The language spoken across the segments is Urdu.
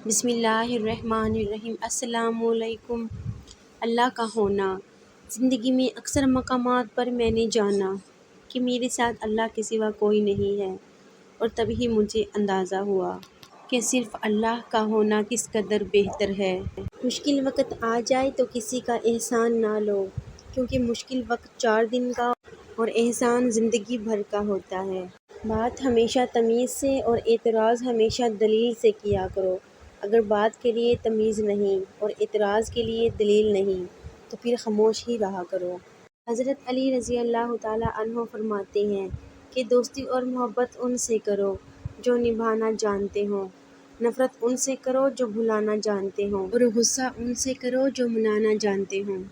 بسم اللہ الرحمن الرحیم۔ السلام علیکم۔ اللہ کا ہونا۔ زندگی میں اکثر مقامات پر میں نے جانا کہ میرے ساتھ اللہ کے سوا کوئی نہیں ہے، اور تبھی مجھے اندازہ ہوا کہ صرف اللہ کا ہونا کس قدر بہتر ہے۔ مشکل وقت آ جائے تو کسی کا احسان نہ لو، کیونکہ مشکل وقت 4 دن کا اور احسان زندگی بھر کا ہوتا ہے۔ بات ہمیشہ تمیز سے اور اعتراض ہمیشہ دلیل سے کیا کرو۔ اگر بات کے لیے تمیز نہیں اور اعتراض کے لیے دلیل نہیں تو پھر خاموش ہی رہا کرو۔ حضرت علی رضی اللہ تعالیٰ عنہ فرماتے ہیں کہ دوستی اور محبت ان سے کرو جو نبھانا جانتے ہوں، نفرت ان سے کرو جو بھلانا جانتے ہوں، اور غصہ ان سے کرو جو منانا جانتے ہوں۔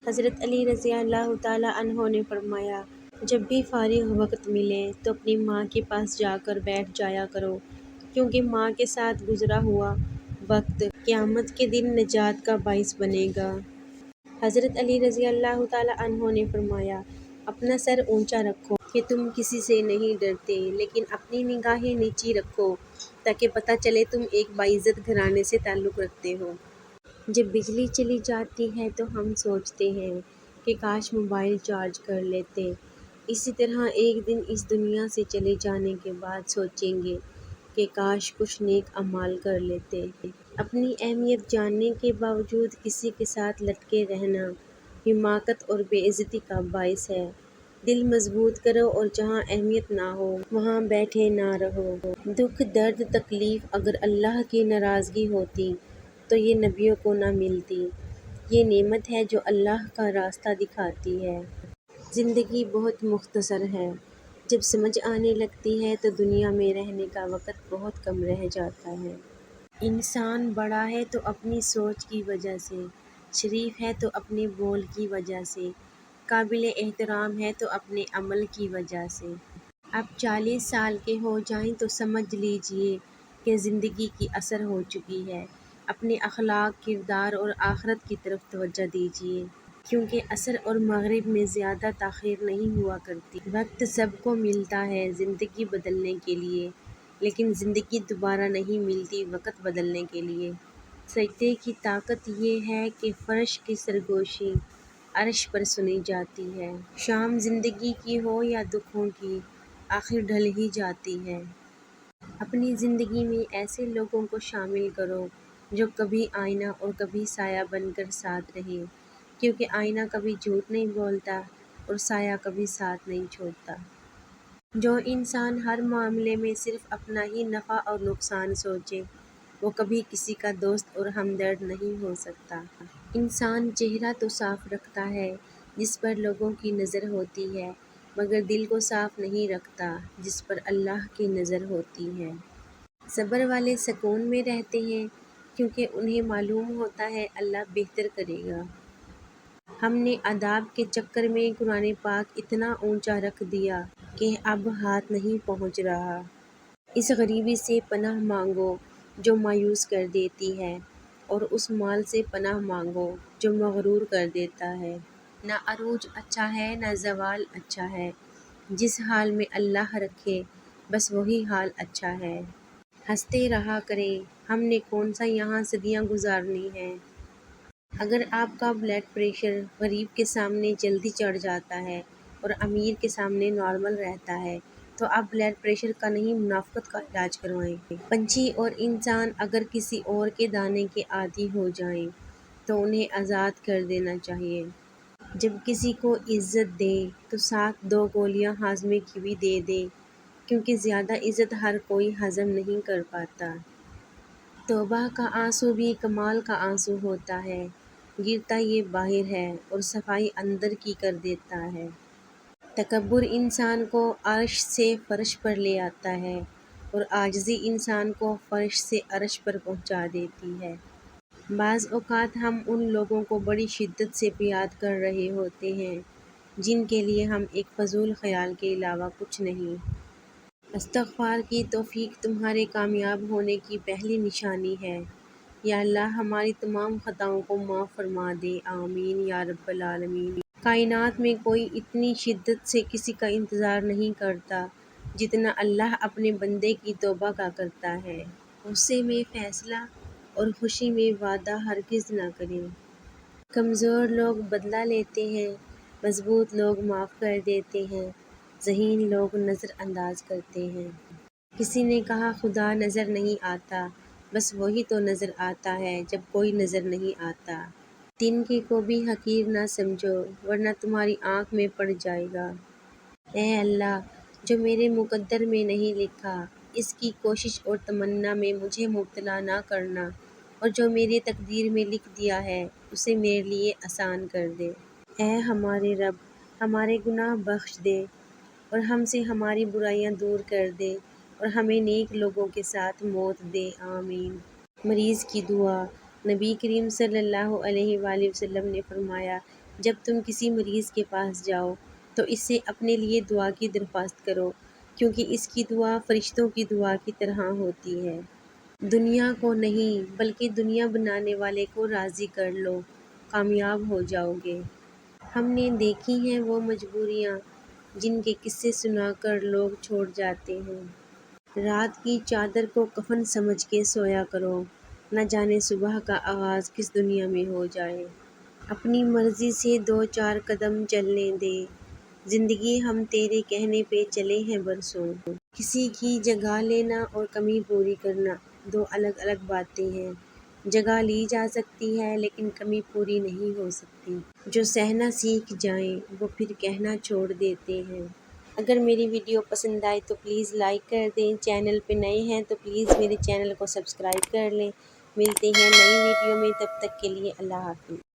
حضرت علی رضی اللہ تعالیٰ عنہ نے فرمایا، جب بھی فارغ وقت ملے تو اپنی ماں کے پاس جا کر بیٹھ جایا کرو، کیونکہ ماں کے ساتھ گزرا ہوا وقت قیامت کے دن نجات کا باعث بنے گا۔ حضرت علی رضی اللہ تعالیٰ عنہ نے فرمایا، اپنا سر اونچا رکھو کہ تم کسی سے نہیں ڈرتے، لیکن اپنی نگاہیں نیچی رکھو تاکہ پتہ چلے تم ایک باعزت گھرانے سے تعلق رکھتے ہو۔ جب بجلی چلی جاتی ہے تو ہم سوچتے ہیں کہ کاش موبائل چارج کر لیتے۔ اسی طرح ایک دن اس دنیا سے چلے جانے کے بعد سوچیں گے کہ کاش کچھ نیک اعمال کر لیتے۔ اپنی اہمیت جاننے کے باوجود کسی کے ساتھ لٹکے رہنا حماقت اور بے عزتی کا باعث ہے۔ دل مضبوط کرو اور جہاں اہمیت نہ ہو وہاں بیٹھے نہ رہو۔ دکھ، درد، تکلیف اگر اللہ کی ناراضگی ہوتی تو یہ نبیوں کو نہ ملتی۔ یہ نعمت ہے جو اللہ کا راستہ دکھاتی ہے۔ زندگی بہت مختصر ہے۔ جب سمجھ آنے لگتی ہے تو دنیا میں رہنے کا وقت بہت کم رہ جاتا ہے۔ انسان بڑا ہے تو اپنی سوچ کی وجہ سے، شریف ہے تو اپنے بول کی وجہ سے، قابل احترام ہے تو اپنے عمل کی وجہ سے۔ اب 40 سال کے ہو جائیں تو سمجھ لیجئے کہ زندگی کی اثر ہو چکی ہے۔ اپنے اخلاق، کردار اور آخرت کی طرف توجہ دیجئے، کیونکہ عصر اور مغرب میں زیادہ تاخیر نہیں ہوا کرتی۔ وقت سب کو ملتا ہے زندگی بدلنے کے لیے، لیکن زندگی دوبارہ نہیں ملتی وقت بدلنے کے لیے۔ سجدے کی طاقت یہ ہے کہ فرش کی سرگوشی عرش پر سنی جاتی ہے۔ شام زندگی کی ہو یا دکھوں کی، آخر ڈھل ہی جاتی ہے۔ اپنی زندگی میں ایسے لوگوں کو شامل کرو جو کبھی آئینہ اور کبھی سایہ بن کر ساتھ رہیں، کیونکہ آئینہ کبھی جھوٹ نہیں بولتا اور سایہ کبھی ساتھ نہیں چھوڑتا۔ جو انسان ہر معاملے میں صرف اپنا ہی نفع اور نقصان سوچے وہ کبھی کسی کا دوست اور ہمدرد نہیں ہو سکتا۔ انسان چہرہ تو صاف رکھتا ہے جس پر لوگوں کی نظر ہوتی ہے، مگر دل کو صاف نہیں رکھتا جس پر اللہ کی نظر ہوتی ہے۔ صبر والے سکون میں رہتے ہیں کیونکہ انہیں معلوم ہوتا ہے اللہ بہتر کرے گا۔ ہم نے آداب کے چکر میں قرآن پاک اتنا اونچا رکھ دیا کہ اب ہاتھ نہیں پہنچ رہا۔ اس غریبی سے پناہ مانگو جو مایوس کر دیتی ہے، اور اس مال سے پناہ مانگو جو مغرور کر دیتا ہے۔ نہ عروج اچھا ہے نہ زوال اچھا ہے، جس حال میں اللہ رکھے بس وہی حال اچھا ہے۔ ہنستے رہا کریں، ہم نے کون سا یہاں صدیاں گزارنی ہیں۔ اگر آپ کا بلڈ پریشر غریب کے سامنے جلدی چڑھ جاتا ہے اور امیر کے سامنے نارمل رہتا ہے تو آپ بلڈ پریشر کا نہیں منافقت کا علاج کروائیں۔ پنچھی اور انسان اگر کسی اور کے دانے کے عادی ہو جائیں تو انہیں آزاد کر دینا چاہیے۔ جب کسی کو عزت دیں تو ساتھ 2 گولیاں ہاضمے کی بھی دے دیں، کیونکہ زیادہ عزت ہر کوئی ہضم نہیں کر پاتا۔ توبہ کا آنسو بھی کمال کا آنسو ہوتا ہے، گرتا یہ باہر ہے اور صفائی اندر کی کر دیتا ہے۔ تکبر انسان کو عرش سے فرش پر لے آتا ہے اور عاجزی انسان کو فرش سے عرش پر پہنچا دیتی ہے۔ بعض اوقات ہم ان لوگوں کو بڑی شدت سے یاد کر رہے ہوتے ہیں جن کے لیے ہم ایک فضول خیال کے علاوہ کچھ نہیں۔ استغفار کی توفیق تمہارے کامیاب ہونے کی پہلی نشانی ہے۔ یا اللہ ہماری تمام خطاؤں کو معاف فرما دے، آمین یا رب العالمین۔ کائنات میں کوئی اتنی شدت سے کسی کا انتظار نہیں کرتا جتنا اللہ اپنے بندے کی توبہ کا کرتا ہے۔ غصے میں فیصلہ اور خوشی میں وعدہ ہرگز نہ کریں۔ کمزور لوگ بدلہ لیتے ہیں، مضبوط لوگ معاف کر دیتے ہیں، ذہین لوگ نظر انداز کرتے ہیں۔ کسی نے کہا خدا نظر نہیں آتا، بس وہی تو نظر آتا ہے جب کوئی نظر نہیں آتا۔ تنکے کو بھی حقیر نہ سمجھو ورنہ تمہاری آنکھ میں پڑ جائے گا۔ اے اللہ، جو میرے مقدر میں نہیں لکھا، اس کی کوشش اور تمنا میں مجھے مبتلا نہ کرنا، اور جو میرے تقدیر میں لکھ دیا ہے اسے میرے لیے آسان کر دے۔ اے ہمارے رب، ہمارے گناہ بخش دے اور ہم سے ہماری برائیاں دور کر دے اور ہمیں نیک لوگوں کے ساتھ موت دے، آمین۔ مریض کی دعا۔ نبی کریم صلی اللہ علیہ وآلہ وسلم نے فرمایا، جب تم کسی مریض کے پاس جاؤ تو اس سے اپنے لیے دعا کی درخواست کرو، کیونکہ اس کی دعا فرشتوں کی دعا کی طرح ہوتی ہے۔ دنیا کو نہیں بلکہ دنیا بنانے والے کو راضی کر لو، کامیاب ہو جاؤ گے۔ ہم نے دیکھی ہیں وہ مجبوریاں جن کے قصے سنا کر لوگ چھوڑ جاتے ہیں۔ رات کی چادر کو کفن سمجھ کے سویا کرو، نہ جانے صبح کا آغاز کس دنیا میں ہو جائے۔ اپنی مرضی سے دو چار قدم چلنے دے، زندگی ہم تیرے کہنے پہ چلے ہیں برسوں۔ کسی کی جگہ لینا اور کمی پوری کرنا دو الگ الگ باتیں ہیں۔ جگہ لی جا سکتی ہے لیکن کمی پوری نہیں ہو سکتی۔ جو سہنا سیکھ جائیں وہ پھر کہنا چھوڑ دیتے ہیں۔ اگر میری ویڈیو پسند آئے تو پلیز لائک کر دیں، چینل پہ نئے ہیں تو پلیز میرے چینل کو سبسکرائب کر لیں۔ ملتے ہیں نئی ویڈیو میں، تب تک کے لیے اللہ حافظ۔